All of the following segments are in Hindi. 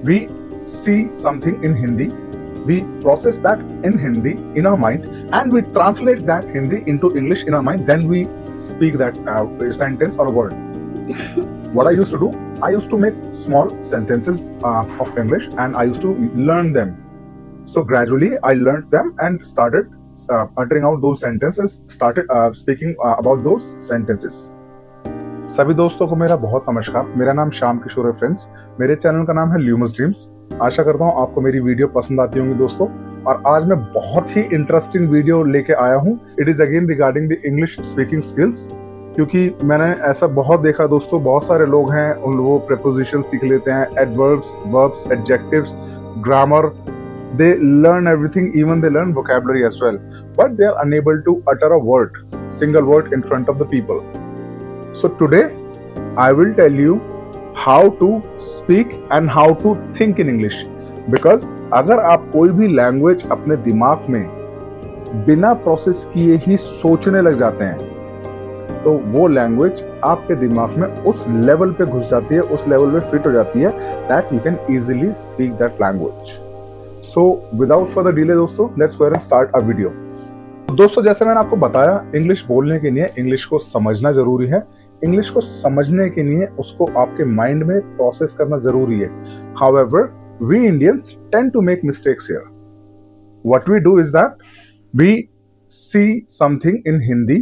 We see something in Hindi, we process that in Hindi in our mind, and we translate that Hindi into English in our mind. Then we speak that sentence or word. What I used to do, I used to make small sentences of English, and I used to learn them. So gradually, I learned them and started uttering out those sentences. Started speaking about those sentences. सभी दोस्तों को मेरा बहुत नमस्कार। मेरा नाम श्याम किशोर है फ्रेंड्स। मेरे चैनल का नाम है ल्यूमस ड्रीम्स। आशा करता हूँ आपको मेरी वीडियो पसंद आती होंगी दोस्तों। और आज मैं बहुत ही इंटरेस्टिंग वीडियो लेके आया हूँ। It is again regarding the English speaking skills, क्योंकि मैंने ऐसा बहुत देखा दोस्तों, बहुत सारे लोग हैं उन वो प्रेपोजिशन सीख लेते हैं, adverbs, verbs, adjectives, grammar, they learn everything, even they learn vocabulary as well, but they are unable to utter a word, single word in front of the people. So today I will tell you how to speak and how to think in English, because अगर आप कोई भी लैंग्वेज अपने दिमाग में बिना प्रोसेस किए ही सोचने लग जाते हैं, तो वो लैंग्वेज आपके दिमाग में उस लेवल पे घुस जाती है, उस लेवल पे फिट हो जाती है, that you can easily speak that language. So without further delay दोस्तों, let's go ahead and start our video. दोस्तों, जैसे मैंने आपको बताया, इंग्लिश बोलने के लिए इंग्लिश को समझना जरूरी है। इंग्लिश को समझने के लिए उसको आपके माइंड में प्रोसेस करना जरूरी है। However, we Indians tend to make mistakes here. What we do is that we see something in Hindi,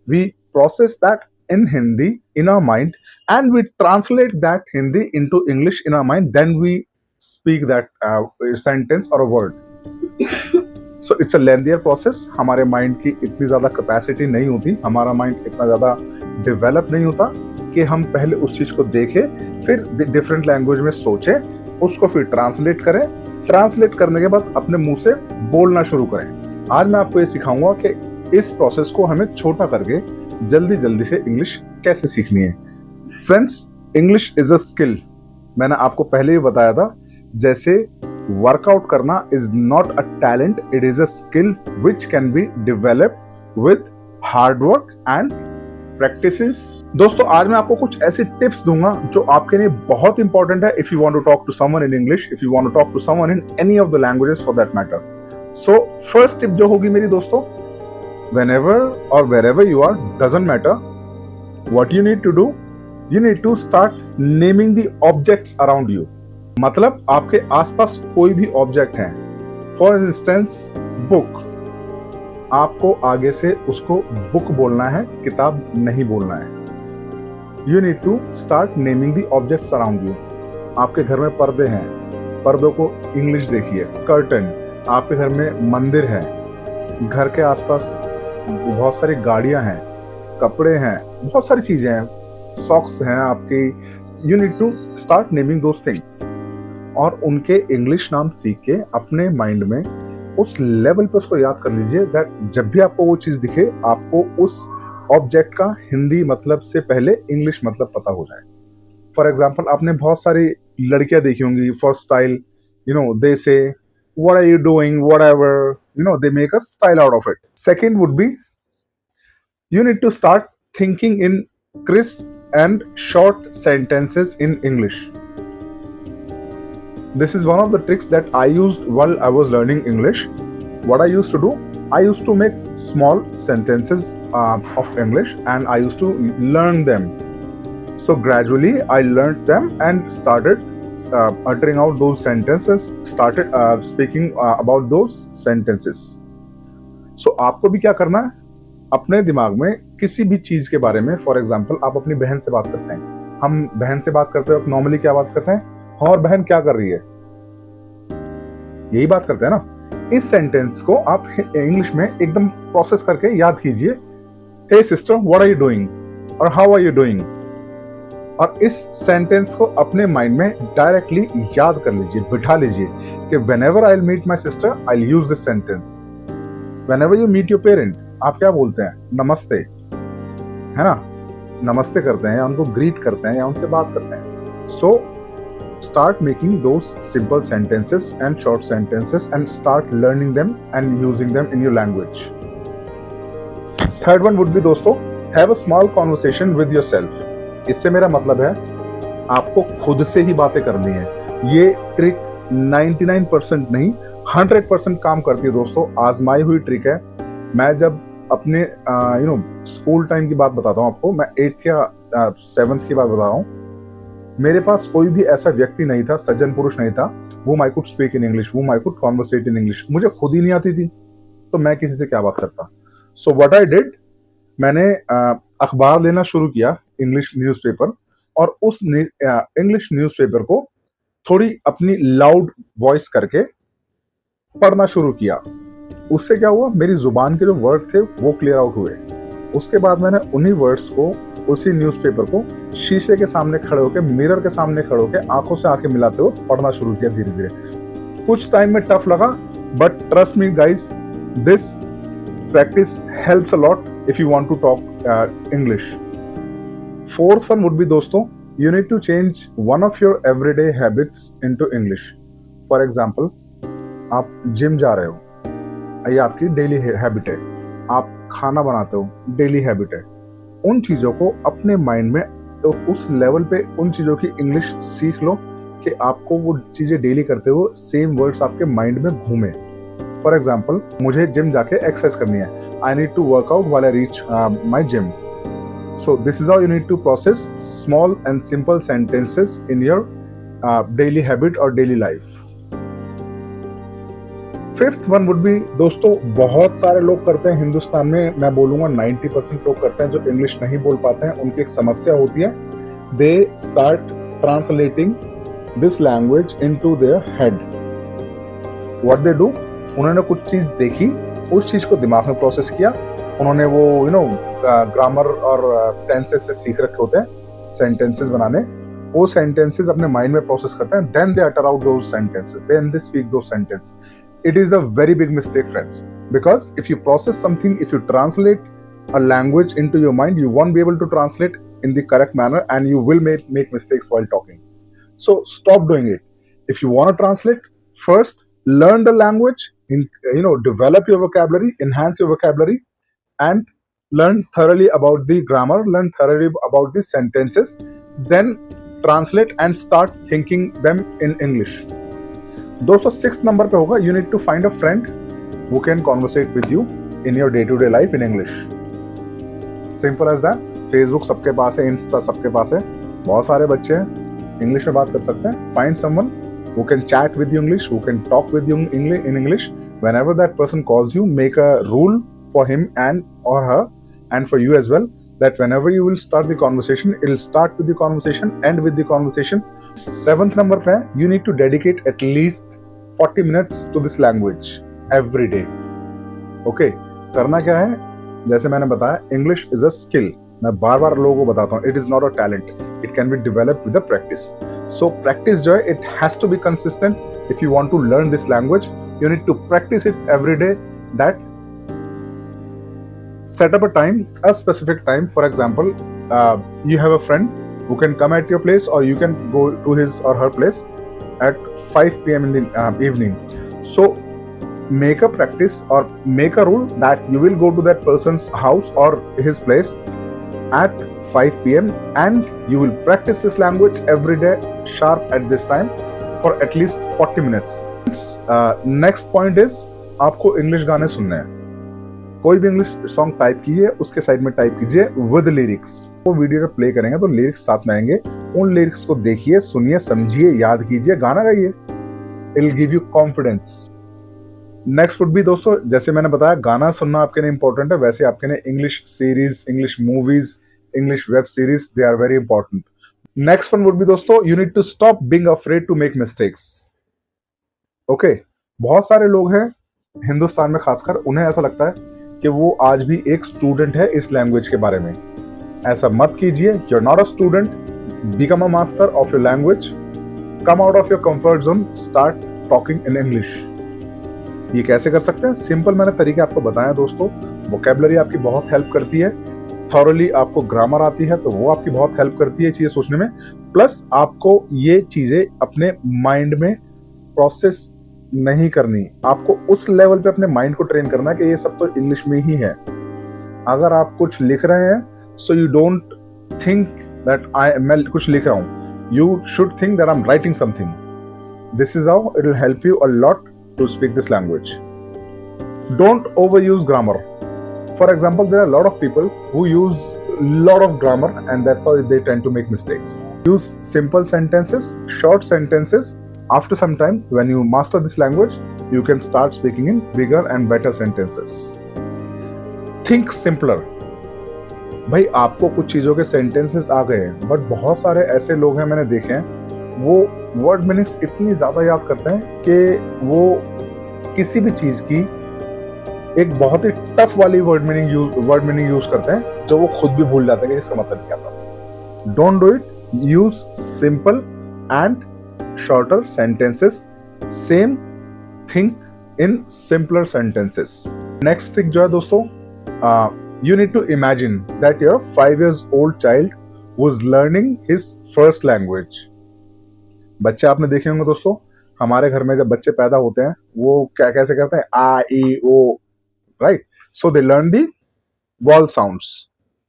we process that in Hindi in our mind, and we translate that Hindi into English in our mind. Then we speak that sentence or a word. So it's a lengthier process. हमारे माइंड की इतनी ज़्यादा कैपेसिटी नहीं होती, हमारा माइंड इतना ज़्यादा डेवलप नहीं होता कि हम पहले उस चीज़ को देखें, फिर डिफरेंट लैंग्वेज में सोचें, उसको फिर ट्रांसलेट करें, ट्रांसलेट करने के बाद अपने मुंह से बोलना शुरू करें। आज मैं आपको ये सिखाऊंगा कि इस प्रोसेस को हमें छोटा करके जल्दी जल्दी से इंग्लिश कैसे सीखनी है। Friends, English is a skill. मैंने आपको पहले ही बताया था, जैसे वर्कआउट करना is not a talent, it is a skill which can be developed with hard work and practices. दोस्तों, आज मैं आपको कुछ ऐसी टिप्स दूंगा जो आपके लिए बहुत इंपॉर्टेंट है if you want to talk to someone in English, if you want to talk to someone in any of the languages for that matter. So first tip जो होगी मेरी दोस्तों, whenever or wherever you are, doesn't matter, what you need to do, you need to start naming the objects around you. मतलब आपके आसपास कोई भी ऑब्जेक्ट है, फॉर इंस्टेंस बुक, आपको आगे से उसको बुक बोलना है, किताब नहीं बोलना है। You need to start naming the objects around you. आपके घर में पर्दे हैं, पर्दों को इंग्लिश देखिए, कर्टन। आपके घर में मंदिर है, घर के आसपास बहुत सारी गाड़ियां हैं, कपड़े हैं, बहुत सारी चीजें हैं, सॉक्स हैं आपकी। You need to start naming those things, और उनके इंग्लिश नाम सीख के अपने माइंड में उस लेवल पे उसको याद कर लीजिए दैट जब भी आपको वो चीज दिखे, आपको उस ऑब्जेक्ट का हिंदी मतलब से पहले इंग्लिश मतलब पता हो जाए। फॉर एग्जाम्पल, आपने बहुत सारी लड़कियां देखी होंगी, फॉर स्टाइल, यू नो, दे से what are you doing, whatever, you know, they make a style out of it. Second would be, you need to start thinking in crisp and short sentences in English. This is one of the tricks that I used while I was learning English. What I used to do, I used to make small sentences of English, and I used to learn them. So gradually I learned them and started uttering out those sentences, started speaking about those sentences. So आपको भी क्या करना है, अपने दिमाग में किसी भी चीज के बारे में, फॉर एग्जाम्पल आप अपनी बहन से बात करते हैं, हम बहन से बात करते वक्त नॉर्मली क्या बात करते हैं, हाँ और बहन क्या कर रही है, यही बात करते हैं ना। इस सेंटेंस को आप इंग्लिश में एकदम प्रोसेस करके याद कीजिए, hey sister what are you doing, और हाउ आर यू डूइंग। और इस सेंटेंस को अपने माइंड में डायरेक्टली याद कर लीजिए, बिठा लीजिए कि whenever I'll meet my sister, I'll use this sentence. Whenever you meet your parent, आप क्या बोलते हैं, नमस्ते, है ना, नमस्ते करते हैं या उनको ग्रीट करते हैं या उनसे बात करते हैं। So start making those simple sentences and short sentences and start learning them and using them in your language. Third one would be दोस्तों, have a small conversation with yourself. इससे मेरा मतलब है आपको खुद से ही बातें करनी है। ये ट्रिक 99% नहीं 100% काम करती है दोस्तों, आजमाई हुई ट्रिक है। मैं जब अपने स्कूल टाइम की बात बताता हूँ आपको, मैं 8th या 7th की बात बता रहा हूँ। मेरे पास कोई भी ऐसा व्यक्ति नहीं था, सज्जन पुरुष नहीं था, whom I could speak in English, whom I could conversate in English। मुझे खुद ही नहीं आती थी, तो मैं किसी से क्या बात करता। सो व्हाट आई डिड, मैंने अखबार लेना शुरू किया, इंग्लिश न्यूज़पेपर, और उस इंग्लिश न्यूज़पेपर को थोड़ी अपनी लाउड वॉइस करके पढ़ना शुरू किया। उससे क्या हुआ, मेरी जुबान के जो वर्ड थे वो क्लियर आउट हुए। उसके बाद मैंने उन्हीं वर्ड्स को, उसी न्यूज़पेपर को शीशे के सामने खड़े होकर, मिरर के सामने खड़े होकर, आंखों से आंखें मिलाते हुए पढ़ना शुरू किया धीरे धीरे। कुछ टाइम में टफ लगा, but trust me guys, this practice helps a lot if you want to talk English. Fourth one would be दोस्तों, you need to change one of your everyday habits into English. For example, आप जिम जा रहे हो, ये आपकी डेली हैबिट है। आप खाना बनाते हो, डेली हैबिट है। उन चीज़ों को अपने माइंड में उस लेवल पे उन चीज़ों की इंग्लिश सीख लो कि आपको वो चीज़ें डेली करते हो सेम वर्ड्स आपके माइंड में घूमे। फॉर एग्जाम्पल, मुझे जिम जाके एक्सरसाइज करनी है, I need to work out while I reach my gym. So this is how you need to process small and simple sentences in your daily habit और daily life. Fifth one would be दोस्तों, बहुत सारे लोग करते हैं हिंदुस्तान में, मैं बोलूंगा 90% लोग करते हैं जो इंग्लिश नहीं बोल पाते हैं। उनकी एक समस्या होती है, they start translating this language into their head. What they do, उन्होंने कुछ चीज देखी, उस चीज को दिमाग में प्रोसेस किया, उन्होंने वो ग्रामर और टेंसेस से सीख रखे होते हैं सेंटेंसेस बनाने, वो सेंटेंसेस अपने माइंड में प्रोसेस करते हैं, then they utter out those sentences, then they speak those sentence. It is a very big mistake friends, because if you process something, if you translate a language into your mind, you won't be able to translate in the correct manner and you will make mistakes while talking. So stop doing it. If you want to translate, first learn the language, develop your vocabulary, enhance your vocabulary, and learn thoroughly about the grammar, learn thoroughly about the sentences, then translate and start thinking them in English. दोस्तों 6th नंबर पे होगा, you need to find a friend who can conversate with you in your day-to-day life in English. Simple as that. Facebook सबके पास है, इंस्टा सबके पास है, बहुत सारे बच्चे हैं इंग्लिश में बात कर सकते हैं। Find someone who can chat with you English, who can talk with you in English. Whenever that person calls you, make a rule for him and or her, and for you as well, that whenever you will start the conversation, it will start with the conversation, end with the conversation. 7th number पे, you need to dedicate at least 40 minutes to this language every day. Okay, करना क्या है, जैसे मैंने बताया, इंग्लिश इज अ स्किल। मैं बार बार लोगों को बताता हूँ, it is not a talent, it can be developed with the practice. So practice जो है, it has to be consistent. If you want to learn this language, you need to practice it every day. That set up a time, a specific time. For example, you have a friend who can come at your place, or you can go to his or her place at 5 p.m. in the evening. So make a practice or make a rule that you will go to that person's house or his place at 5 p.m. and you will practice this language every day sharp at this time for at least 40 minutes. Next point is, आपको इंग्लिश गाने सुनने हैं। कोई भी इंग्लिश सॉन्ग टाइप कीजिए, उसके साइड में टाइप कीजिए विद लिरिक्स। वो वीडियो जब प्ले करेंगे तो लिरिक्स साथ में आएंगे, उन लिरिक्स को देखिए, सुनिए, समझिए, याद कीजिए, गाना गाइए। It will give you confidence. Next would भी दोस्तों, जैसे मैंने बताया, गाना सुनना आपके लिए इंपॉर्टेंट है, वैसे आपके लिए English series, English movies, English web series, they are very important. Next one would भी दोस्तों, you need to stop being afraid to make mistakes. Okay, बहुत सारे लोग हैं हिंदुस्तान में खासकर, उन्हें ऐसा लगता है कि वो आज भी एक स्टूडेंट है इस लैंग्वेज के बारे में। ऐसा मत कीजिए, you are not a student, become a master of your language, come out of your comfort zone, start talking in English. ये कैसे कर सकते हैं? सिंपल मैंने तरीके आपको बताया दोस्तों। वोकैबुलरी आपकी बहुत हेल्प करती है, थॉरली आपको ग्रामर आती है तो वो आपकी बहुत हेल्प करती है चीजें सोचने में, प्लस आपको ये चीजें अपने माइंड में प्रोसेस नहीं करनी, आपको उस लेवल पे अपने माइंड को ट्रेन करना है कि ये सब तो इंग्लिश में ही है। अगर आप कुछ लिख रहे हैं, so you don't think that मैं कुछ लिख रहा हूं, you should think that I am writing something. This is how it will help you a lot to speak this language. Don't overuse grammar. For example, there are a lot of people who use a lot of grammar, and that's how they tend to make mistakes. Use simple sentences, short sentences. After some time, when you master this language, you can start speaking in bigger and better sentences. Think simpler. भाई आपको कुछ चीज़ों के सेंटेंसेस आ गए हैं, बट बहुत सारे ऐसे लोग हैं मैंने देखे हैं, वो वर्ड मीनिंग्स इतनी ज़्यादा याद करते हैं कि वो किसी भी चीज़ की एक बहुत ही टफ वाली वर्ड मीनिंग यूज करते हैं जो वो खुद भी भूल जाते हैं कि इसका मतलब क्या था. Don't do it. Use simple and shorter sentences. Same think in simpler sentences. Next trick जो है दोस्तों, you need to imagine that your 5 years old child was learning his first language. बच्चे आपने देखे होंगे दोस्तों, हमारे घर में जब बच्चे पैदा होते हैं वो क्या कैसे करते हैं, आ ई ओ, right. So they learn the vowel sounds,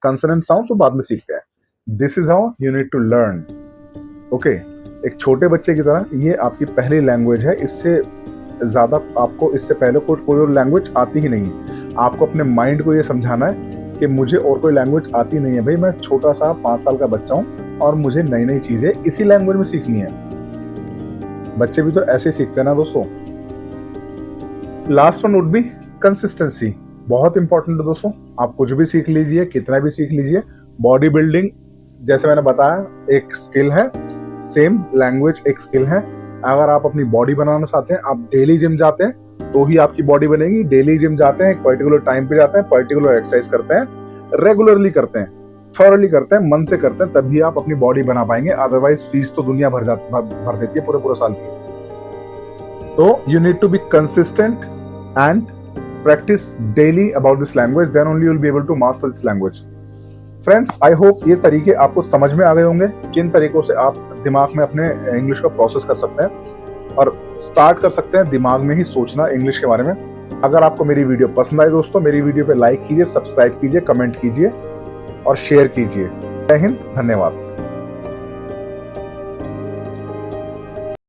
consonant sounds वो बाद में सीखते हैं. This is how you need to learn. Okay, एक छोटे बच्चे की तरह ये आपकी पहली लैंग्वेज है. इससे ज़्यादा आपको इससे पहले कोई और लैंग्वेज आती ही नहीं है. आपको अपने माइंड को ये समझाना है कि मुझे और कोई लैंग्वेज आती नहीं है. भाई मैं छोटा सा 5 साल का बच्चा हूँ और मुझे नई नई चीज़ें इसी लैंग्वेज में सीखनी है. बच्चे भी तो ऐसे सीखते हैं ना दोस्तों. Last one would B consistency. बहुत इंपॉर्टेंट है दोस्तों. आप कुछ भी सीख लीजिए, कितना भी सीख लीजिए. बॉडी बिल्डिंग जैसे मैंने बताया एक स्किल है, सेम लैंग्वेज एक स्किल है. अगर आप अपनी बॉडी बनाना चाहते हैं, आप डेली जिम जाते हैं तो ही आपकी बॉडी बनेगी. डेली जिम जाते हैं, एक पर्टिकुलर टाइम पे जाते हैं, पर्टिकुलर एक्सरसाइज करते हैं, रेगुलरली करते हैं, थॉरली करते हैं, मन से करते हैं, तभी आप अपनी बॉडी बना पाएंगे. अदरवाइज फीस तो दुनिया भर देती है पूरे साल की. तो you need to be consistent and practice daily about this language, then only you will be able to master this language. Friends, I hope ये तरीके आपको समझ में आ गए होंगे, किन तरीकों से आप दिमाग में अपने इंग्लिश को प्रोसेस कर सकते हैं और स्टार्ट कर सकते हैं दिमाग में ही सोचना इंग्लिश के बारे में. अगर आपको मेरी वीडियो पसंद आई दोस्तों, मेरी वीडियो पे लाइक कीजिए, सब्सक्राइब कीजिए, कमेंट कीजिए और शेयर कीजिए. जय हिंद, धन्यवाद.